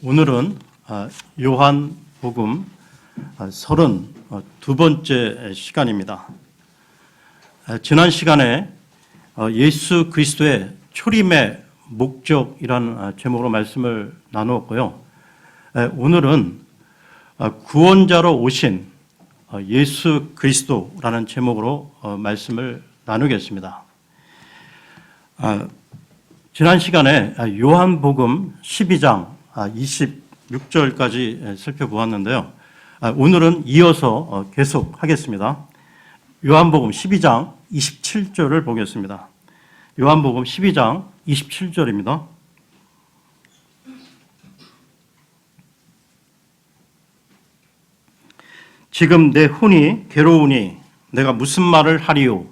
오늘은 요한복음 32번째 시간입니다. 지난 시간에 예수 그리스도의 초림의 목적이라는 제목으로 말씀을 나누었고요. 오늘은 구원자로 오신 예수 그리스도라는 제목으로 말씀을 나누겠습니다. 지난 시간에 요한복음 12장 26절까지 살펴보았는데요. 오늘은 이어서 계속하겠습니다. 요한복음 12장 27절을 보겠습니다. 요한복음 12장 27절입니다. 지금 내 혼이 괴로우니 내가 무슨 말을 하리요?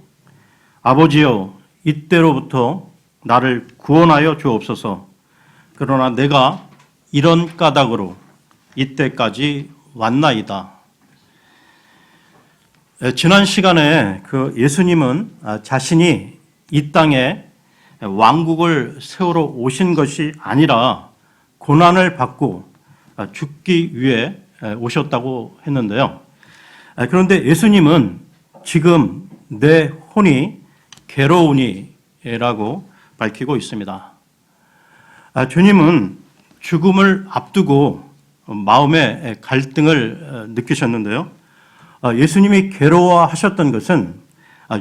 아버지여, 이때로부터 나를 구원하여 주옵소서. 그러나 내가 이런 까닭으로 이때까지 왔나이다. 지난 시간에 예수님은 자신이 이 땅에 왕국을 세우러 오신 것이 아니라 고난을 받고 죽기 위해 오셨다고 했는데요. 그런데 예수님은 지금 내 혼이 괴로우니 라고 밝히고 있습니다. 주님은 죽음을 앞두고 마음의 갈등을 느끼셨는데요. 예수님이 괴로워하셨던 것은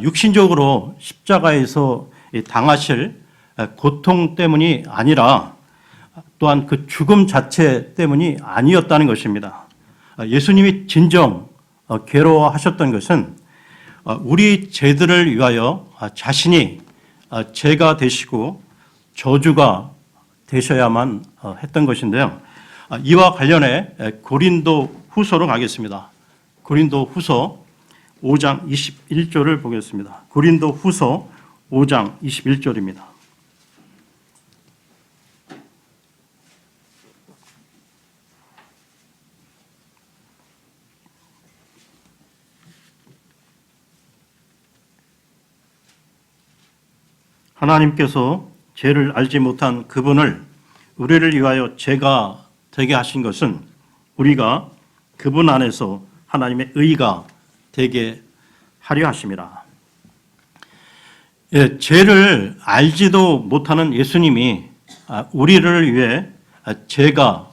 육신적으로 십자가에서 당하실 고통 때문이 아니라 또한 그 죽음 자체 때문이 아니었다는 것입니다. 예수님이 진정 괴로워하셨던 것은 우리 죄들을 위하여 자신이 죄가 되시고 저주가 되셔야만 했던 것인데요. 이와 관련해 고린도 후서로 가겠습니다. 고린도 후서 5장 21절을 보겠습니다. 고린도 후서 5장 21절입니다. 하나님께서 죄를 알지 못한 그분을 우리를 위하여 죄가 되게 하신 것은 우리가 그분 안에서 하나님의 의가 되게 하려 하심이라. 죄를 알지도 못하는 예수님이 우리를 위해 죄가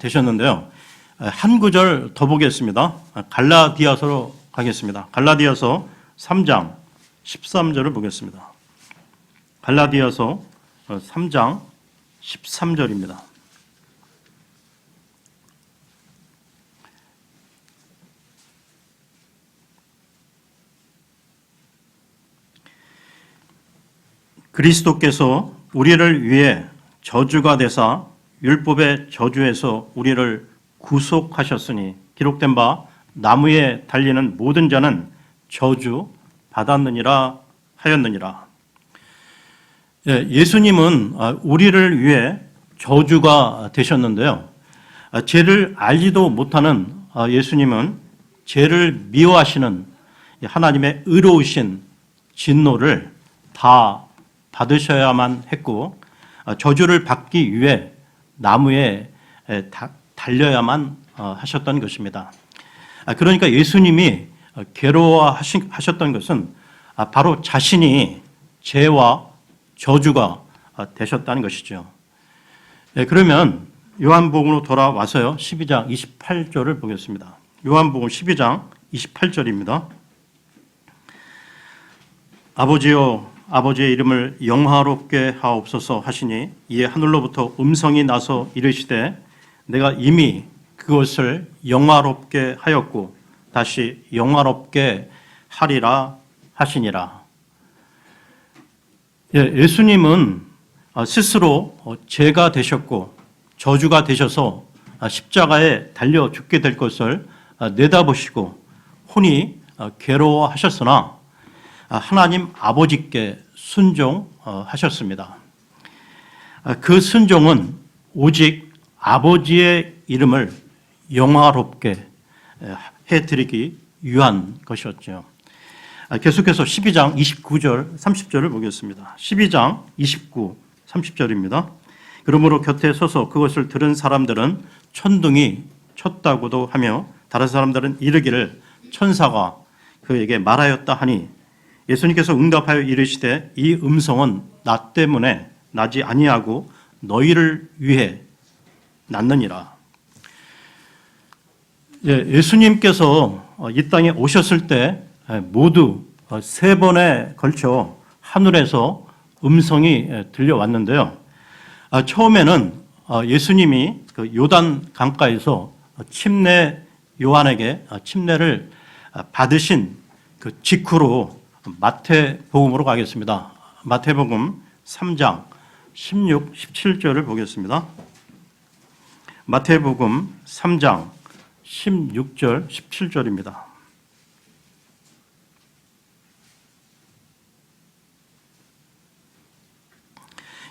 되셨는데요. 한 구절 더 보겠습니다. 갈라디아서로 가겠습니다. 갈라디아서 3장 13절을 보겠습니다. 갈라디아서 3장 13절입니다. 그리스도께서 우리를 위해 저주가 되사 율법의 저주에서 우리를 구속하셨으니 기록된 바 나무에 달리는 모든 자는 저주 받았느니라 하였느니라. 예수님은 우리를 위해 저주가 되셨는데요. 죄를 알지도 못하는 예수님은 죄를 미워하시는 하나님의 의로우신 진노를 다 받으셔야만 했고 저주를 받기 위해 나무에 달려야만 하셨던 것입니다. 그러니까 예수님이 괴로워하셨던 것은 바로 자신이 죄와 저주가 되셨다는 것이죠. 그러면 요한복음으로 돌아와서요. 12장 28절을 보겠습니다. 요한복음 12장 28절입니다. 아버지여, 아버지의 이름을 영화롭게 하옵소서 하시니 이에 하늘로부터 음성이 나서 이르시되 내가 이미 그것을 영화롭게 하였고 다시 영화롭게 하리라 하시니라. 예수님은 스스로 죄가 되셨고 저주가 되셔서 십자가에 달려 죽게 될 것을 내다보시고 혼이 괴로워하셨으나 하나님 아버지께 순종하셨습니다. 그 순종은 오직 아버지의 이름을 영화롭게 해드리기 위한 것이었죠. 계속해서 12장 29절 30절을 보겠습니다. 12장 29, 30절입니다. 그러므로 곁에 서서 그것을 들은 사람들은 천둥이 쳤다고도 하며 다른 사람들은 이르기를 천사가 그에게 말하였다 하니 예수님께서 응답하여 이르시되 이 음성은 나 때문에 나지 아니하고 너희를 위해 났느니라. 예수님께서 이 땅에 오셨을 때 모두 3번에 걸쳐 하늘에서 음성이 들려왔는데요. 처음에는 예수님이 그 요단 강가에서 침례 요한에게 침례를 받으신 그 직후로 마태복음으로 가겠습니다. 마태복음 3장 16, 17절을 보겠습니다. 마태복음 3장 16절, 17절입니다.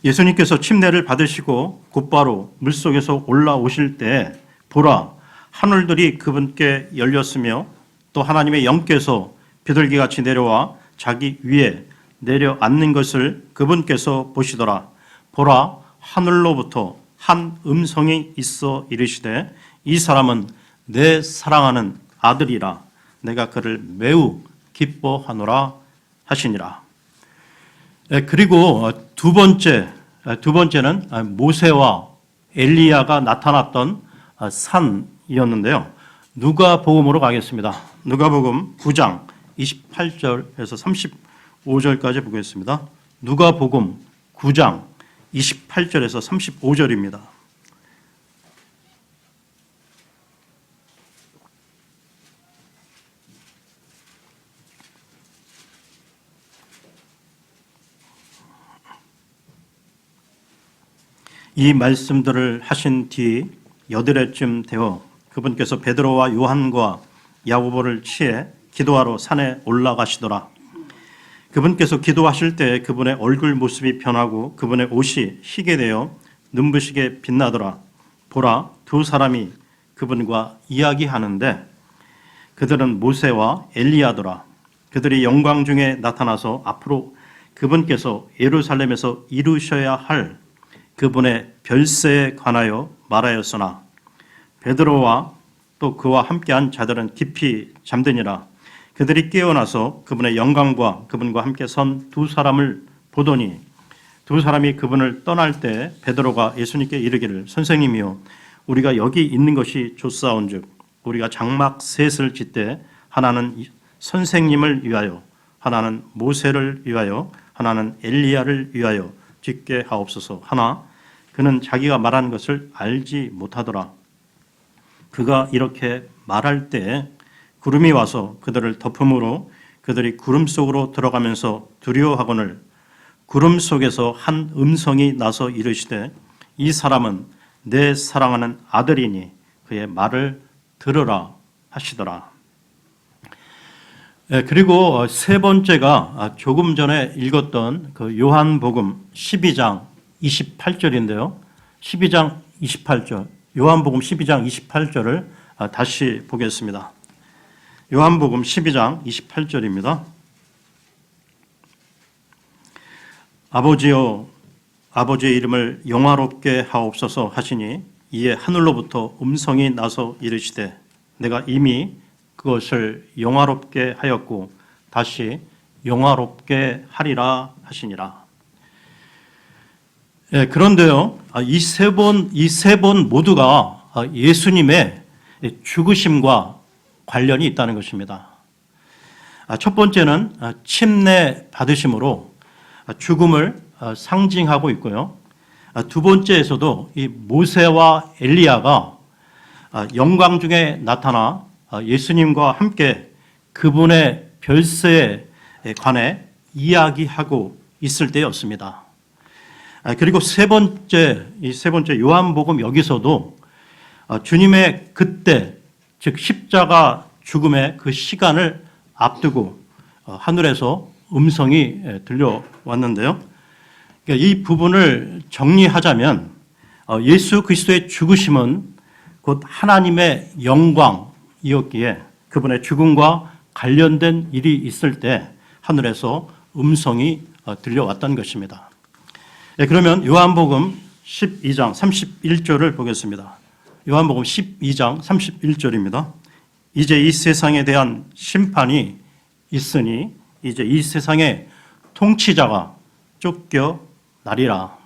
예수님께서 침례를 받으시고 곧바로 물속에서 올라오실 때 보라 하늘들이 그분께 열렸으며 또 하나님의 영께서 비둘기같이 내려와 자기 위에 내려앉는 것을 그분께서 보시더라. 보라 하늘로부터 한 음성이 있어 이르시되 이 사람은 내 사랑하는 아들이라 내가 그를 매우 기뻐하노라 하시니라. 그리고 두 번째는 모세와 엘리야가 나타났던 산이었는데요. 누가복음으로 가겠습니다. 누가복음 9장 28절에서 35절까지 보겠습니다. 누가복음 9장 28절에서 35절입니다. 이 말씀들을 하신 뒤 여드레쯤 되어 그분께서 베드로와 요한과 야고보를 취해 기도하러 산에 올라가시더라. 그분께서 기도하실 때 그분의 얼굴 모습이 변하고 그분의 옷이 희게 되어 눈부시게 빛나더라. 보라 두 사람이 그분과 이야기하는데 그들은 모세와 엘리야더라. 그들이 영광 중에 나타나서 앞으로 그분께서 예루살렘에서 이루셔야 할 그분의 별세에 관하여 말하였으나 베드로와 또 그와 함께한 자들은 깊이 잠드니라. 그들이 깨어나서 그분의 영광과 그분과 함께 선 두 사람을 보더니 두 사람이 그분을 떠날 때 베드로가 예수님께 이르기를 선생님이여 우리가 여기 있는 것이 좋사온즉 우리가 장막 셋을 짓되 하나는 선생님을 위하여 하나는 모세를 위하여 하나는 엘리야를 위하여 짓게 하옵소서. 하나 그는 자기가 말한 것을 알지 못하더라. 그가 이렇게 말할 때 구름이 와서 그들을 덮음으로 그들이 구름 속으로 들어가면서 두려워하거늘 구름 속에서 한 음성이 나서 이르시되 이 사람은 내 사랑하는 아들이니 그의 말을 들으라 하시더라. 그리고 세 번째가 조금 전에 읽었던 그 요한복음 12장 28절인데요. 12장 28절, 요한복음 12장 28절을 다시 보겠습니다. 요한복음 12장 28절입니다. 아버지여 아버지의 이름을 영화롭게 하옵소서 하시니 이에 하늘로부터 음성이 나서 이르시되 내가 이미 그것을 영화롭게 하였고 다시 영화롭게 하리라 하시니라. 그런데요, 이 세 번 모두가 예수님의 죽으심과 관련이 있다는 것입니다. 첫 번째는 침례 받으심으로 죽음을 상징하고 있고요. 두 번째에서도 이 모세와 엘리야가 영광 중에 나타나 예수님과 함께 그분의 별세에 관해 이야기하고 있을 때였습니다. 그리고 이 세 번째 요한복음 여기서도 주님의 그때 즉 십자가 죽음의 그 시간을 앞두고 하늘에서 음성이 들려왔는데요. 이 부분을 정리하자면 예수 그리스도의 죽으심은 곧 하나님의 영광이었기에 그분의 죽음과 관련된 일이 있을 때 하늘에서 음성이 들려왔던 것입니다. 그러면 요한복음 12장 31절을 보겠습니다. 요한복음 12장 31절입니다. 이제 이 세상에 대한 심판이 있으니 이제 이 세상의 통치자가 쫓겨나리라.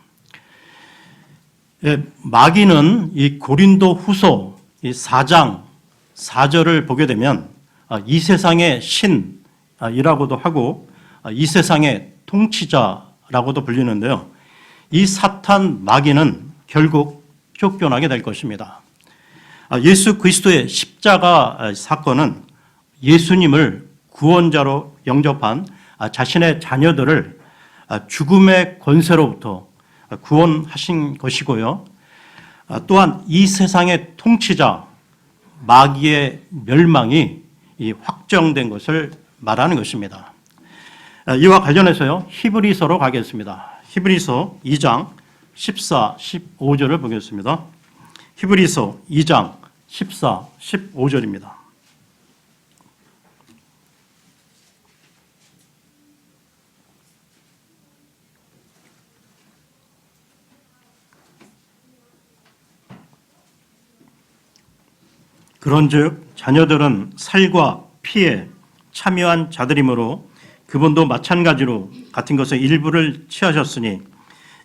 마귀는 이 고린도 후서 4장 4절을 보게 되면 이 세상의 신이라고도 하고 이 세상의 통치자라고도 불리는데요. 이 사탄 마귀는 결국 쫓겨나게 될 것입니다. 예수 그리스도의 십자가 사건은 예수님을 구원자로 영접한 자신의 자녀들을 죽음의 권세로부터 구원하신 것이고요. 또한 이 세상의 통치자 마귀의 멸망이 확정된 것을 말하는 것입니다. 이와 관련해서요, 히브리서로 가겠습니다. 히브리서 2장 14, 15절을 보겠습니다. 히브리서 2장 14, 15절입니다. 그런즉 자녀들은 살과 피에 참여한 자들이므로 그분도 마찬가지로 같은 것의 일부를 취하셨으니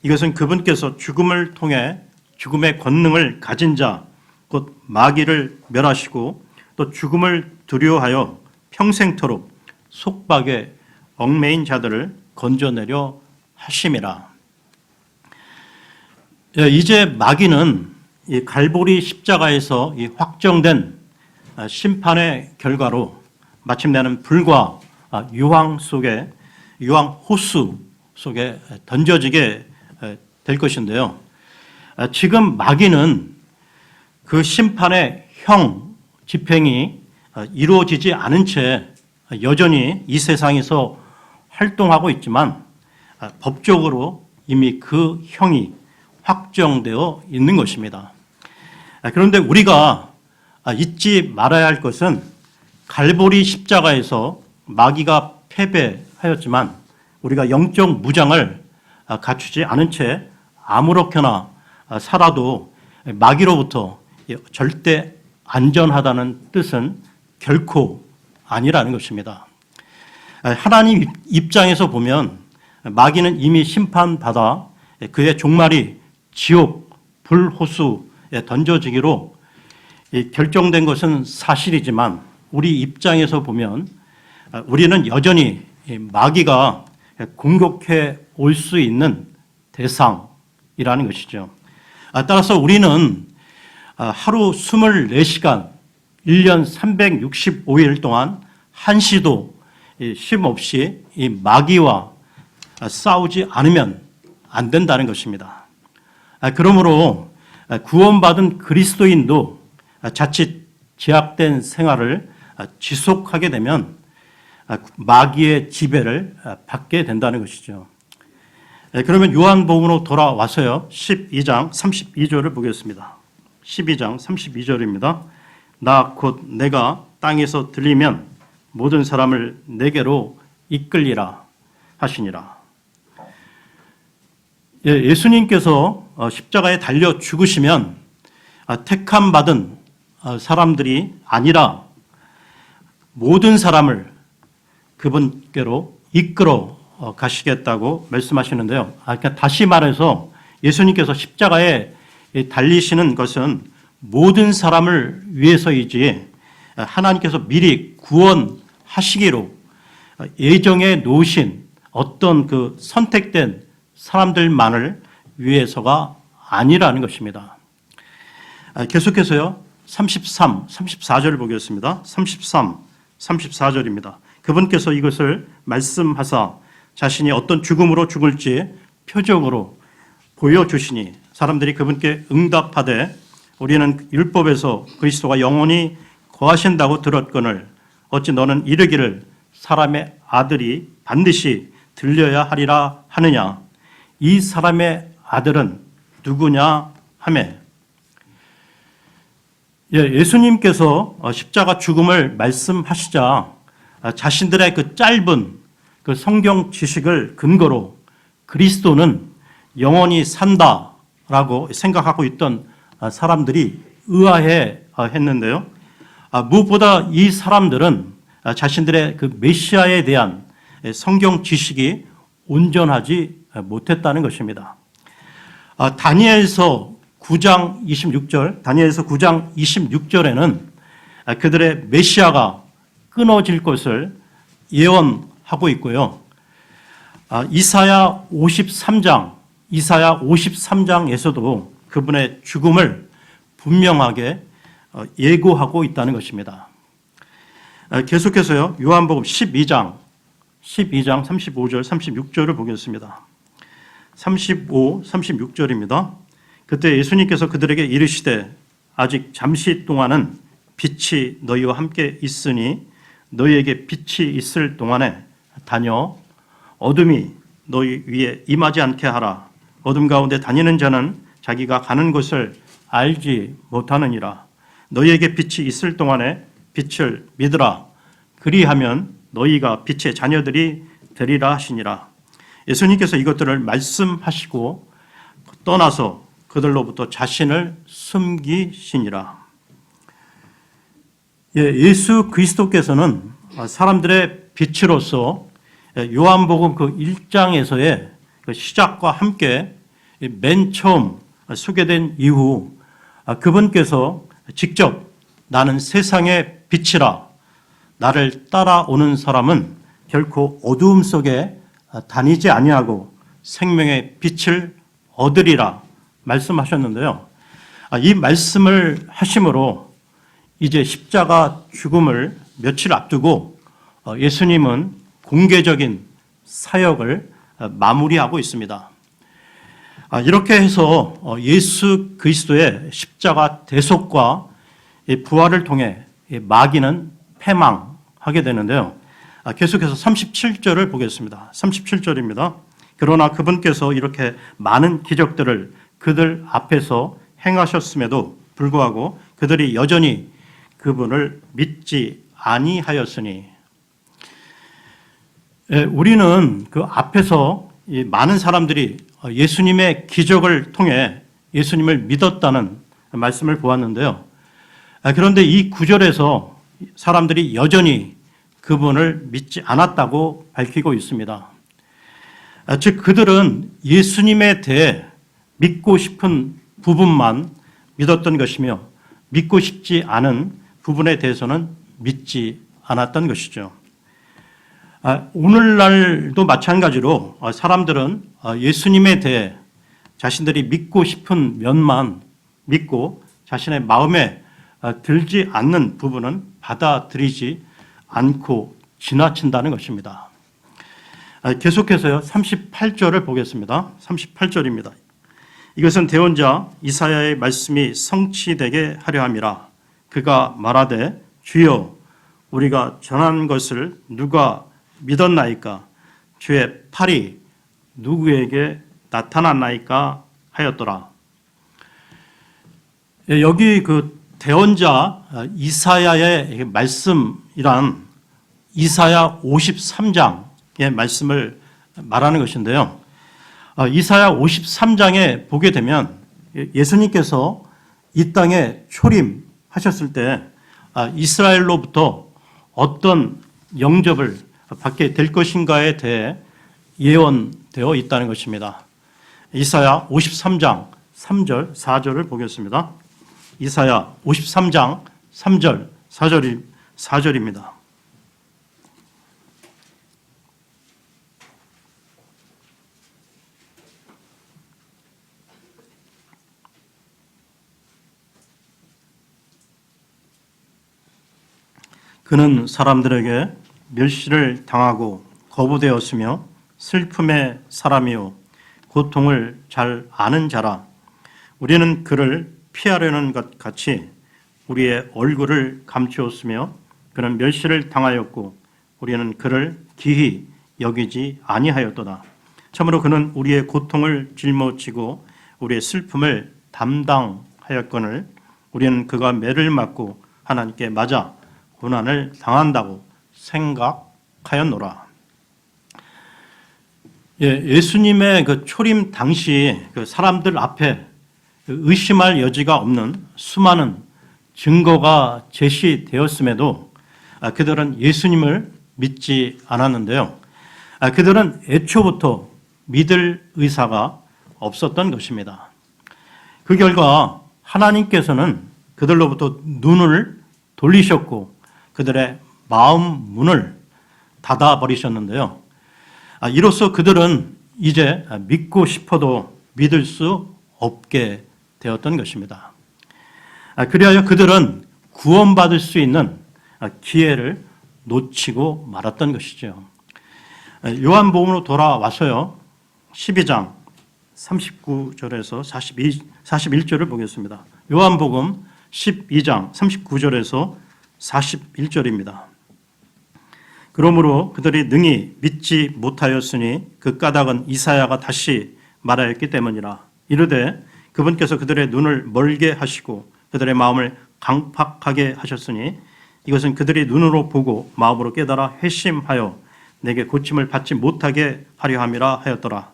이것은 그분께서 죽음을 통해 죽음의 권능을 가진 자, 곧 마귀를 멸하시고 또 죽음을 두려워하여 평생토록 속박에 얽매인 자들을 건져내려 하심이라. 이제 마귀는 이 갈보리 십자가에서 이 확정된 심판의 결과로 마침내는 불과 유황 호수 속에 던져지게 될 것인데요. 지금 마귀는 그 심판의 집행이 이루어지지 않은 채 여전히 이 세상에서 활동하고 있지만 법적으로 이미 그 형이 확정되어 있는 것입니다. 그런데 우리가 잊지 말아야 할 것은 갈보리 십자가에서 마귀가 패배하였지만 우리가 영적 무장을 갖추지 않은 채 아무렇게나 살아도 마귀로부터 절대 안전하다는 뜻은 결코 아니라는 것입니다. 하나님 입장에서 보면 마귀는 이미 심판받아 그의 종말이 지옥 불호수에 던져지기로 결정된 것은 사실이지만 우리 입장에서 보면 우리는 여전히 마귀가 공격해 올 수 있는 대상이라는 것이죠. 따라서 우리는 하루 24시간 1년 365일 동안 한시도 쉼없이 이 마귀와 싸우지 않으면 안 된다는 것입니다. 그러므로 구원받은 그리스도인도 자칫 제약된 생활을 지속하게 되면 마귀의 지배를 받게 된다는 것이죠. 그러면 요한복음으로 돌아와서요. 12장 32절을 보겠습니다. 12장 32절입니다. 나 곧 내가 땅에서 들리면 모든 사람을 내게로 이끌리라 하시니라. 예수님께서 십자가에 달려 죽으시면 택함 받은 사람들이 아니라 모든 사람을 그분께로 이끌어 가시겠다고 말씀하시는데요. 그러니까 다시 말해서 예수님께서 십자가에 달리시는 것은 모든 사람을 위해서이지 하나님께서 미리 구원하시기로 예정해 놓으신 어떤 그 선택된 사람들만을 위해서가 아니라는 것입니다. 계속해서요. 33, 34절을 보겠습니다. 33, 34절입니다. 그분께서 이것을 말씀하사 자신이 어떤 죽음으로 죽을지 표적으로 보여주시니 사람들이 그분께 응답하되 우리는 율법에서 그리스도가 영원히 거하신다고 들었거늘 어찌 너는 이르기를 사람의 아들이 반드시 들려야 하리라 하느냐. 이 사람의 아들은 누구냐 하매 예수님께서 십자가 죽음을 말씀하시자 자신들의 그 짧은 그 성경 지식을 근거로 그리스도는 영원히 산다라고 메시아라고 생각하고 있던 사람들이 의아해 했는데요. 무엇보다 이 사람들은 자신들의 그 메시아에 대한 성경 지식이 온전하지 못했다는 것입니다. 다니엘서 9장 26절에는 그들의 메시아가 끊어질 것을 예언하고 있고요. 이사야 53장에서도 그분의 죽음을 분명하게 예고하고 있다는 것입니다. 계속해서요. 요한복음 12장 35절 36절을 보겠습니다. 35, 36절입니다. 그때 예수님께서 그들에게 이르시되 아직 잠시 동안은 빛이 너희와 함께 있으니 너희에게 빛이 있을 동안에 다녀 어둠이 너희 위에 임하지 않게 하라. 어둠 가운데 다니는 자는 자기가 가는 곳을 알지 못하느니라. 너희에게 빛이 있을 동안에 빛을 믿으라. 그리하면 너희가 빛의 자녀들이 되리라 하시니라. 예수님께서 이것들을 말씀하시고 떠나서 그들로부터 자신을 숨기시니라. 예수 그리스도께서는 사람들의 빛으로서 요한복음 그 1장에서의 그 시작과 함께 맨 처음 소개된 이후 그분께서 직접 나는 세상의 빛이라 나를 따라오는 사람은 결코 어두움 속에 다니지 아니하고 생명의 빛을 얻으리라 말씀하셨는데요. 이 말씀을 하심으로 이제 십자가 죽음을 며칠 앞두고 예수님은 공개적인 사역을 마무리하고 있습니다. 이렇게 해서 예수 그리스도의 십자가 대속과 부활을 통해 마귀는 패망하게 되는데요. 계속해서 37절을 보겠습니다. 37절입니다. 그러나 그분께서 이렇게 많은 기적들을 그들 앞에서 행하셨음에도 불구하고 그들이 여전히 그분을 믿지 아니하였으니, 우리는 그 앞에서 많은 사람들이 예수님의 기적을 통해 예수님을 믿었다는 말씀을 보았는데요. 그런데 이 구절에서 사람들이 여전히 그분을 믿지 않았다고 밝히고 있습니다. 즉 그들은 예수님에 대해 믿고 싶은 부분만 믿었던 것이며 믿고 싶지 않은 부분에 대해서는 믿지 않았던 것이죠. 오늘날도 마찬가지로 사람들은 예수님에 대해 자신들이 믿고 싶은 면만 믿고 자신의 마음에 들지 않는 부분은 받아들이지 않고 지나친다는 것입니다. 계속해서요. 38절을 보겠습니다. 38절입니다. 이것은 대언자 이사야의 말씀이 성취되게 하려 함이라. 그가 말하되 주여 우리가 전한 것을 누가 믿었나이까? 주의 팔이 누구에게 나타났나이까 하였더라. 여기 그 대언자 이사야의 말씀이란 이사야 53장의 말씀을 말하는 것인데요. 이사야 53장에 보게 되면 예수님께서 이 땅에 초림하셨을 때 이스라엘로부터 어떤 영접을 받게 될 것인가에 대해 예언되어 있다는 것입니다. 이사야 53장 3절, 4절을 보겠습니다. 이사야 53장 3절, 4절입니다. 그는 사람들에게 멸시를 당하고 거부되었으며 슬픔의 사람이요 고통을 잘 아는 자라. 우리는 그를 피하려는 것 같이 우리의 얼굴을 감추었으며 그는 멸시를 당하였고 우리는 그를 기히 여기지 아니하였도다. 참으로 그는 우리의 고통을 짊어지고 우리의 슬픔을 담당하였거늘 우리는 그가 매를 맞고 하나님께 맞아 고난을 당한다고 생각하였노라. 예수님의 그 초림 당시 그 사람들 앞에 의심할 여지가 없는 수많은 증거가 제시되었음에도 그들은 예수님을 믿지 않았는데요. 그들은 애초부터 믿을 의사가 없었던 것입니다. 그 결과 하나님께서는 그들로부터 눈을 돌리셨고 그들의 마음 문을 닫아버리셨는데요. 이로써 그들은 이제 믿고 싶어도 믿을 수 없게 되었던 것입니다. 그리하여 그들은 구원받을 수 있는 기회를 놓치고 말았던 것이죠. 요한복음으로 돌아와서요. 12장 39절에서 41절을 보겠습니다. 요한복음 12장 39절에서 41절입니다. 그러므로 그들이 능히 믿지 못하였으니 그 까닭은 이사야가 다시 말하였기 때문이라. 이르되 그분께서 그들의 눈을 멀게 하시고 그들의 마음을 강팍하게 하셨으니 이것은 그들이 눈으로 보고 마음으로 깨달아 회심하여 내게 고침을 받지 못하게 하려 함이라 하였더라.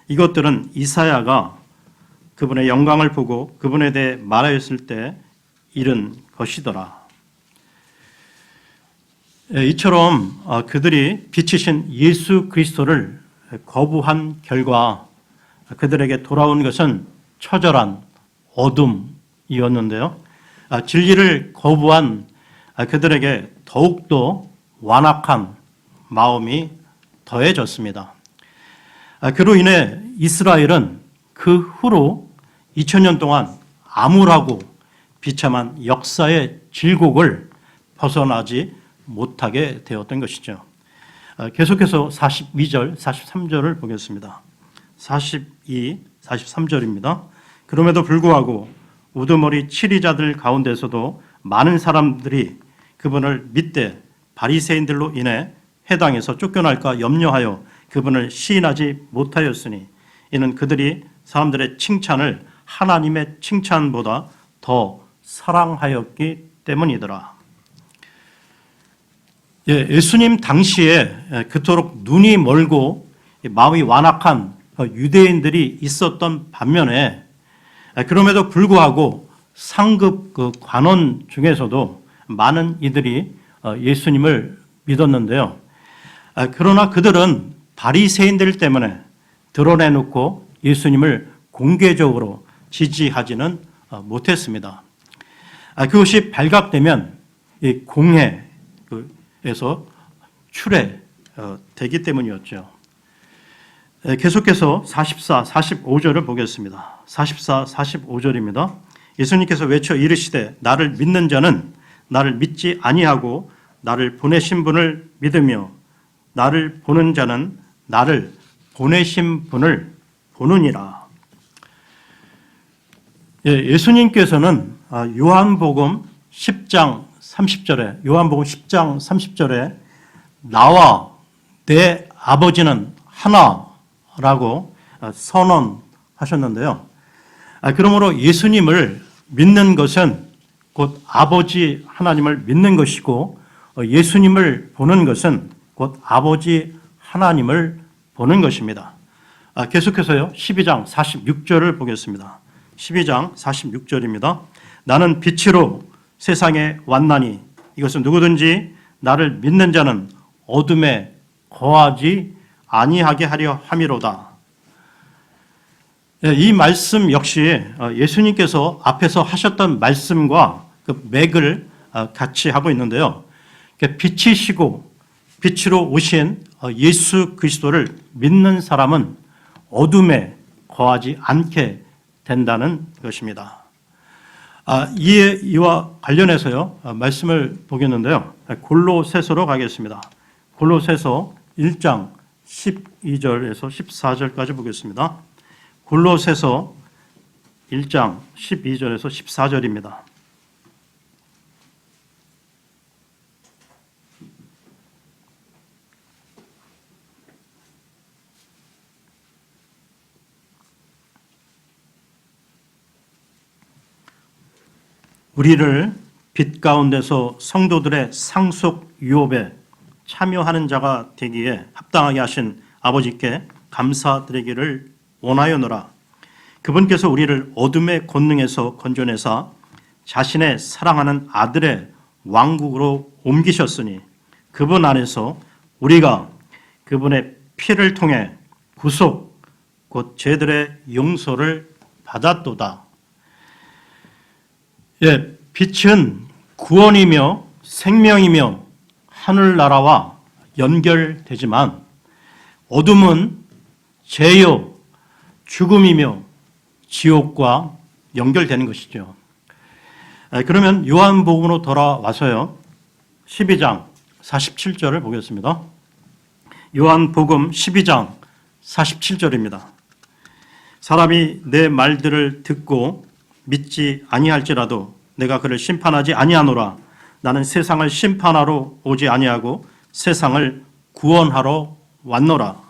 이것들은 이사야가 그분의 영광을 보고 그분에 대해 말하였을 때 이른 것이더라. 이처럼 그들이 빛이신 예수 그리스도를 거부한 결과 그들에게 돌아온 것은 처절한 어둠이었는데요. 진리를 거부한 그들에게 더욱더 완악한 마음이 더해졌습니다. 그로 인해 이스라엘은 그 후로 2000년 동안 암울하고 비참한 역사의 질곡을 벗어나지 못하게 되었던 것이죠. 계속해서 42절, 43절을 보겠습니다. 42, 43절입니다. 그럼에도 불구하고 우두머리 치리자들 가운데서도 많은 사람들이 그분을 믿되 바리새인들로 인해 회당에서 쫓겨날까 염려하여 그분을 시인하지 못하였으니 이는 그들이 사람들의 칭찬을 하나님의 칭찬보다 더 사랑하였기 때문이더라. 예수님 당시에 그토록 눈이 멀고 마음이 완악한 유대인들이 있었던 반면에 그럼에도 불구하고 상급 그 관원 중에서도 많은 이들이 예수님을 믿었는데요. 그러나 그들은 바리새인들 때문에 드러내놓고 예수님을 공개적으로 지지하지는 못했습니다. 그것이 발각되면 이 공회에서 출애되기 때문이었죠. 계속해서 44, 45절을 보겠습니다. 44, 45절입니다. 예수님께서 외쳐 이르시되 나를 믿는 자는 나를 믿지 아니하고 나를 보내신 분을 믿으며 나를 보는 자는 나를 보내신 분을 보느니라. 예수님께서는 요한복음 10장 30절에 나와 내 아버지는 하나라고 선언하셨는데요. 그러므로 예수님을 믿는 것은 곧 아버지 하나님을 믿는 것이고 예수님을 보는 것은 곧 아버지 하나님을 보는 것입니다. 계속해서요. 12장 46절을 보겠습니다. 12장 46절입니다. 나는 빛으로 세상에 왔나니 이것은 누구든지 나를 믿는 자는 어둠에 거하지 아니하게 하려 함이로다. 이 말씀 역시 예수님께서 앞에서 하셨던 말씀과 그 맥을 같이 하고 있는데요. 빛이시고 빛으로 오신 예수 그리스도를 믿는 사람은 어둠에 거하지 않게 된다는 것입니다. 이와 관련해서요 말씀을 보겠는데요. 골로새서로 가겠습니다. 골로새서 1장 12절에서 14절까지 보겠습니다. 골로새서 1장 12절에서 14절입니다. 우리를 빛 가운데서 성도들의 상속 유업에 참여하는 자가 되기에 합당하게 하신 아버지께 감사드리기를 원하여노라. 그분께서 우리를 어둠의 권능에서 건져내사 자신의 사랑하는 아들의 왕국으로 옮기셨으니 그분 안에서 우리가 그분의 피를 통해 구속 곧 죄들의 용서를 받았도다. 예, 빛은 구원이며 생명이며 하늘나라와 연결되지만 어둠은 죄요, 죽음이며 지옥과 연결되는 것이죠. 그러면 요한복음으로 돌아와서요. 12장 47절을 보겠습니다. 요한복음 12장 47절입니다. 사람이 내 말들을 듣고 믿지 아니할지라도 내가 그를 심판하지 아니하노라. 나는 세상을 심판하러 오지 아니하고 세상을 구원하러 왔노라.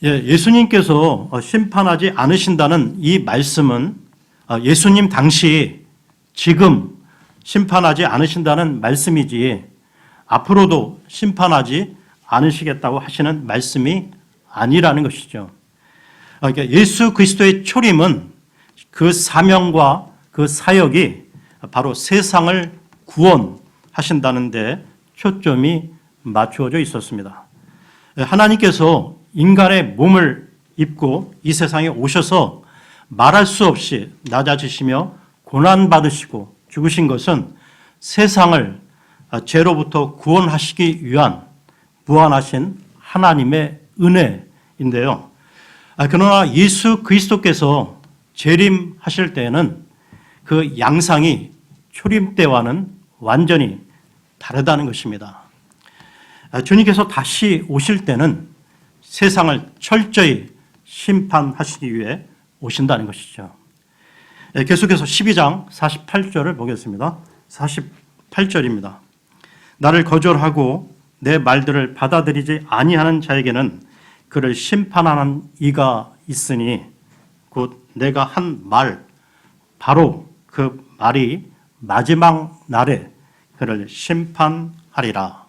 예수님께서 심판하지 않으신다는 이 말씀은 예수님 당시 지금 심판하지 않으신다는 말씀이지 앞으로도 심판하지 않으시겠다고 하시는 말씀이 아니라는 것이죠. 그러니까 예수 그리스도의 초림은 그 사명과 그 사역이 바로 세상을 구원하신다는 데 초점이 맞추어져 있었습니다. 하나님께서 인간의 몸을 입고 이 세상에 오셔서 말할 수 없이 낮아지시며 고난받으시고 죽으신 것은 세상을 죄로부터 구원하시기 위한 무한하신 하나님의 은혜인데요. 그러나 예수 그리스도께서 재림하실 때에는 그 양상이 초림 때와는 완전히 다르다는 것입니다. 주님께서 다시 오실 때는 세상을 철저히 심판하시기 위해 오신다는 것이죠. 계속해서 12장 48절을 보겠습니다. 48절입니다. 나를 거절하고 내 말들을 받아들이지 아니하는 자에게는 그를 심판하는 이가 있으니 곧 내가 한 말 바로 그 말이 마지막 날에 그를 심판하리라.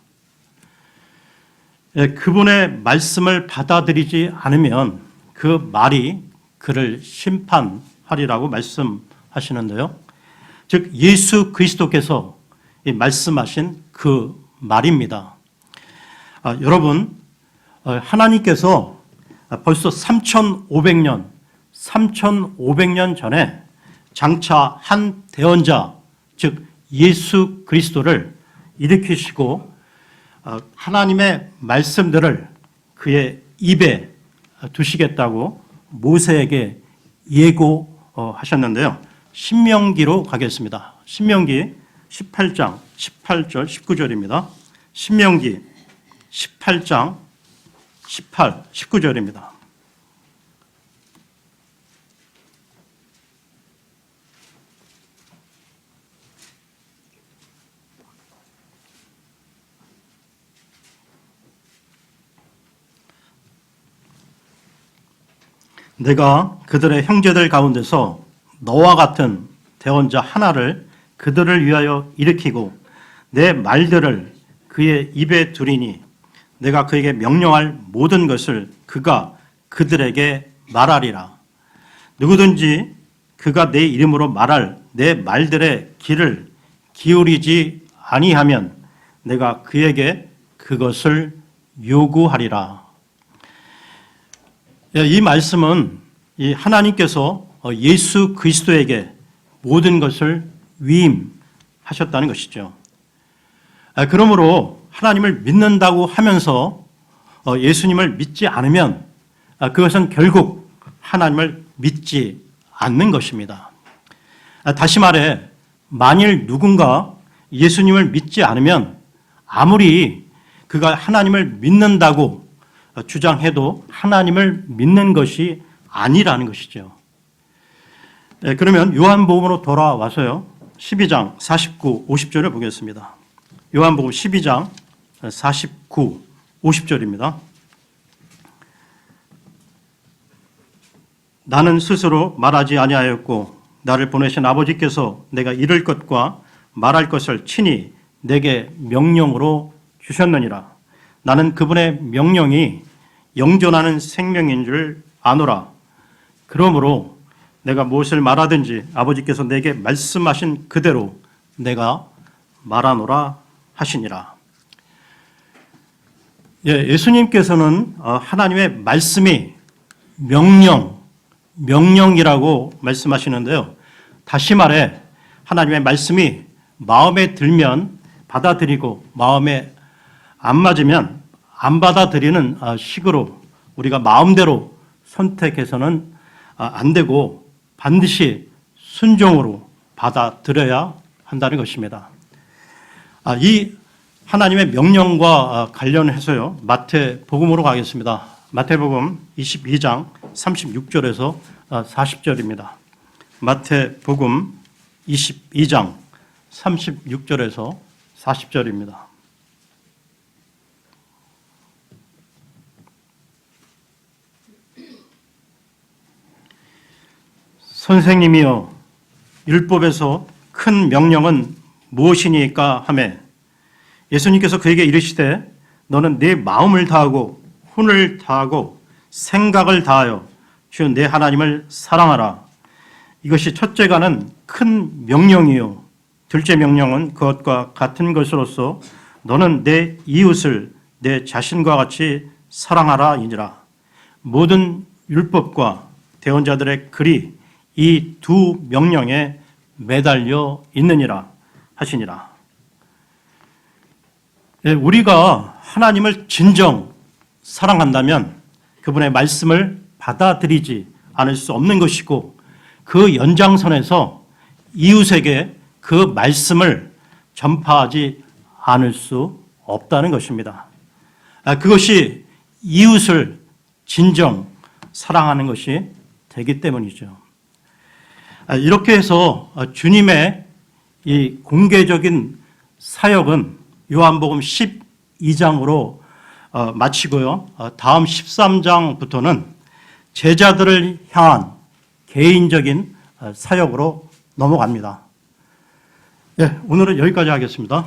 그분의 말씀을 받아들이지 않으면 그 말이 그를 심판하리라고 말씀하시는데요. 즉 예수 그리스도께서 말씀하신 그 말입니다. 여러분, 하나님께서 벌써 3,500년 전에 장차 한 대언자, 즉 예수 그리스도를 일으키시고 하나님의 말씀들을 그의 입에 두시겠다고 모세에게 예고하셨는데요. 신명기로 가겠습니다. 신명기 18장 18절 19절입니다. 신명기 18장 18, 19절입니다. 내가 그들의 형제들 가운데서 너와 같은 대언자 하나를 그들을 위하여 일으키고 내 말들을 그의 입에 두리니 내가 그에게 명령할 모든 것을 그가 그들에게 말하리라. 누구든지 그가 내 이름으로 말할 내 말들의 귀를 기울이지 아니하면 내가 그에게 그것을 요구하리라. 이 말씀은 이 하나님께서 예수 그리스도에게 모든 것을 위임하셨다는 것이죠. 그러므로 하나님을 믿는다고 하면서 예수님을 믿지 않으면 그것은 결국 하나님을 믿지 않는 것입니다. 다시 말해 만일 누군가 예수님을 믿지 않으면 아무리 그가 하나님을 믿는다고 주장해도 하나님을 믿는 것이 아니라는 것이죠. 그러면 요한복음으로 돌아와서요. 12장 49, 50절을 보겠습니다. 요한복음 12장 49, 50절입니다. 나는 스스로 말하지 아니하였고 나를 보내신 아버지께서 내가 이를 것과 말할 것을 친히 내게 명령으로 주셨느니라. 나는 그분의 명령이 영존하는 생명인 줄 아노라. 그러므로 내가 무엇을 말하든지 아버지께서 내게 말씀하신 그대로 내가 말하노라 하시니라. 예수님께서는 하나님의 말씀이 명령이라고 말씀하시는데요. 다시 말해 하나님의 말씀이 마음에 들면 받아들이고 마음에 안 맞으면 안 받아들이는 식으로 우리가 마음대로 선택해서는 안 되고 반드시 순종으로 받아들여야 한다는 것입니다. 이 하나님의 명령과 관련해서요. 마태복음으로 가겠습니다. 마태복음 22장 36절에서 40절입니다. 마태복음 22장 36절에서 40절입니다. 선생님이여, 율법에서 큰 명령은 무엇이니까 하며 예수님께서 그에게 이르시되 너는 내 마음을 다하고 혼을 다하고 생각을 다하여 주 내 하나님을 사랑하라. 이것이 첫째가는 큰 명령이요 둘째 명령은 그것과 같은 것으로서 너는 내 이웃을 내 자신과 같이 사랑하라이니라. 모든 율법과 대언자들의 글이 이 두 명령에 매달려 있느니라 하시니라. 우리가 하나님을 진정 사랑한다면 그분의 말씀을 받아들이지 않을 수 없는 것이고 그 연장선에서 이웃에게 그 말씀을 전파하지 않을 수 없다는 것입니다. 그것이 이웃을 진정 사랑하는 것이 되기 때문이죠. 이렇게 해서 주님의 이 공개적인 사역은 요한복음 12장으로 마치고요. 다음 13장부터는 제자들을 향한 개인적인 사역으로 넘어갑니다. 오늘은 여기까지 하겠습니다.